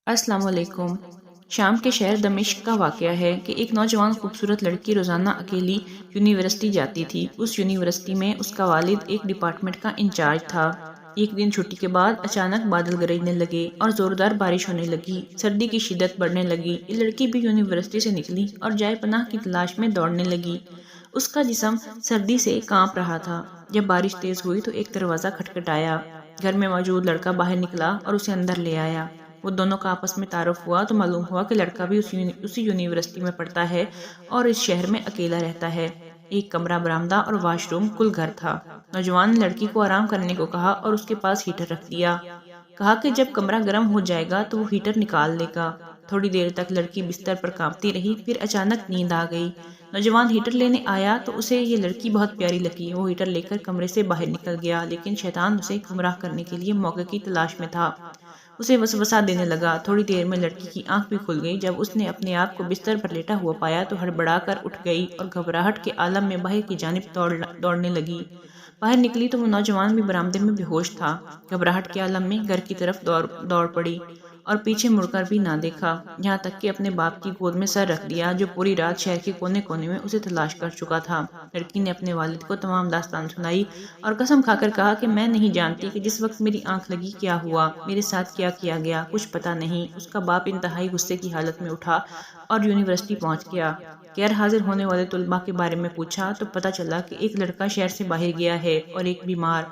السلام علیکم۔ شام کے شہر دمشق کا واقعہ ہے کہ ایک نوجوان خوبصورت لڑکی روزانہ اکیلی یونیورسٹی جاتی تھی۔ اس یونیورسٹی میں اس کا والد ایک ڈپارٹمنٹ کا انچارج تھا۔ ایک دن چھٹی کے بعد اچانک بادل گرجنے لگے اور زوردار بارش ہونے لگی۔ سردی کی شدت بڑھنے لگی۔ یہ لڑکی بھی یونیورسٹی سے نکلی اور جائے پناہ کی تلاش میں دوڑنے لگی۔ اس کا جسم سردی سے کانپ رہا تھا۔ جب بارش تیز ہوئی تو ایک دروازہ کھٹکھٹایا۔ گھر میں موجود لڑکا باہر نکلا اور اسے اندر لے آیا۔ وہ دونوں کا آپس میں تعارف ہوا تو معلوم ہوا کہ لڑکا بھی اسی یونیورسٹی میں پڑھتا ہے اور اس شہر میں اکیلا رہتا ہے۔ ایک کمرہ، برآمدہ اور واش روم کل گھر تھا۔ نوجوان نے لڑکی کو آرام کرنے کو کہا اور اس کے پاس ہیٹر رکھ دیا۔ کہا کہ جب کمرہ گرم ہو جائے گا تو وہ ہیٹر نکال لے گا۔ تھوڑی دیر تک لڑکی بستر پر کانپتی رہی، پھر اچانک نیند آ گئی۔ نوجوان ہیٹر لینے آیا تو اسے یہ لڑکی بہت پیاری لگی۔ وہ ہیٹر لے کر کمرے سے باہر نکل گیا، لیکن شیطان اسے گمراہ کرنے کے لیے موقع کی تلاش میں تھا۔ اسے وسوسہ دینے لگا۔ تھوڑی دیر میں لڑکی کی آنکھ بھی کھل گئی۔ جب اس نے اپنے آپ کو بستر پر لیٹا ہوا پایا تو ہڑبڑا کر اٹھ گئی اور گھبراہٹ کے عالم میں باہر کی جانب دوڑنے لگی۔ باہر نکلی تو وہ نوجوان بھی برآمدے میں بے ہوش تھا۔ گھبراہٹ کے عالم میں گھر کی طرف دوڑ پڑی اور پیچھے مڑ کر بھی نہ دیکھا، یہاں تک کہ اپنے باپ کی گود میں سر رکھ دیا جو پوری رات شہر کے کونے کونے میں اسے تلاش کر چکا تھا۔ لڑکی نے اپنے والد کو تمام داستان سنائی اور قسم کھا کر کہا کہ میں نہیں جانتی کہ جس وقت میری آنکھ لگی کیا ہوا، میرے ساتھ کیا کیا گیا، کچھ پتا نہیں۔ اس کا باپ انتہائی غصے کی حالت میں اٹھا اور یونیورسٹی پہنچ گیا۔ غیر حاضر ہونے والے طلباء کے بارے میں پوچھا تو پتا چلا کہ ایک لڑکا شہر سے باہر گیا ہے اور ایک بیمار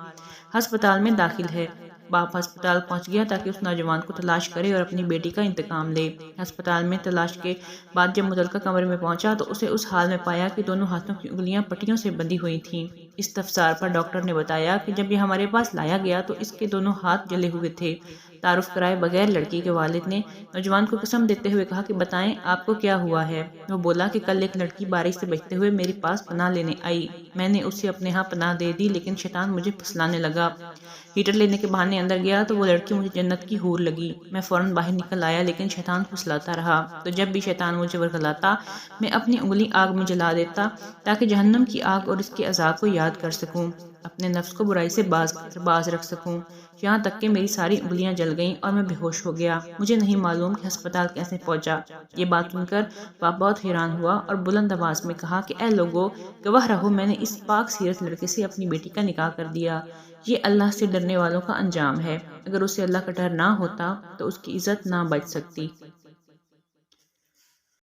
ہسپتال میں داخل ہے۔ باپ ہسپتال پہنچ گیا تاکہ اس نوجوان کو تلاش کرے اور اپنی بیٹی کا انتقام لے۔ ہسپتال میں تلاش کے بعد جب متعلقہ کمرے میں پہنچا تو اسے اس حال میں پایا کہ دونوں ہاتھوں کی انگلیاں پٹیوں سے بندھی ہوئی تھیں۔ استفسار پر ڈاکٹر نے بتایا کہ جب یہ ہمارے پاس لایا گیا تو اس کے دونوں ہاتھ جلے ہوئے تھے۔ تعارف کرائے بغیر لڑکی کے والد نے نوجوان کو قسم دیتے ہوئے کہا کہ بتائیں آپ کو کیا ہوا ہے۔ وہ بولا کہ کل ایک لڑکی بارش سے بچتے ہوئے میرے پاس پناہ لینے آئی، میں نے اسے اپنے ہاں پناہ دے دی، لیکن شیطان مجھے پھسلانے لگا۔ ہیٹر لینے کے بہانے اندر گیا تو وہ لڑکی مجھے جنت کی حور لگی۔ میں فوراً باہر نکل آیا، لیکن شیطان پھسلاتا رہا۔ تو جب بھی شیطان مجھے ورغلاتا میں اپنی انگلی آگ میں جلا دیتا تاکہ جہنم کی آگ اور اس کے عذاب کو یاد کر سکوں، اپنے نفس کو برائی سے باز رکھ سکوں، یہاں تک کہ میری ساری انگلیاں جل گئیں اور میں بے ہوش ہو گیا۔ مجھے نہیں معلوم کہ ہسپتال کیسے پہنچا۔ یہ بات سن کر باپ بہت حیران ہوا اور بلند آواز میں کہا کہ اے لوگو، گواہ رہو، میں نے اس پاک سیرت لڑکے سے اپنی بیٹی کا نکاح کر دیا۔ یہ اللہ سے ڈرنے والوں کا انجام ہے۔ اگر اسے اللہ کا ڈر نہ ہوتا تو اس کی عزت نہ بچ سکتی۔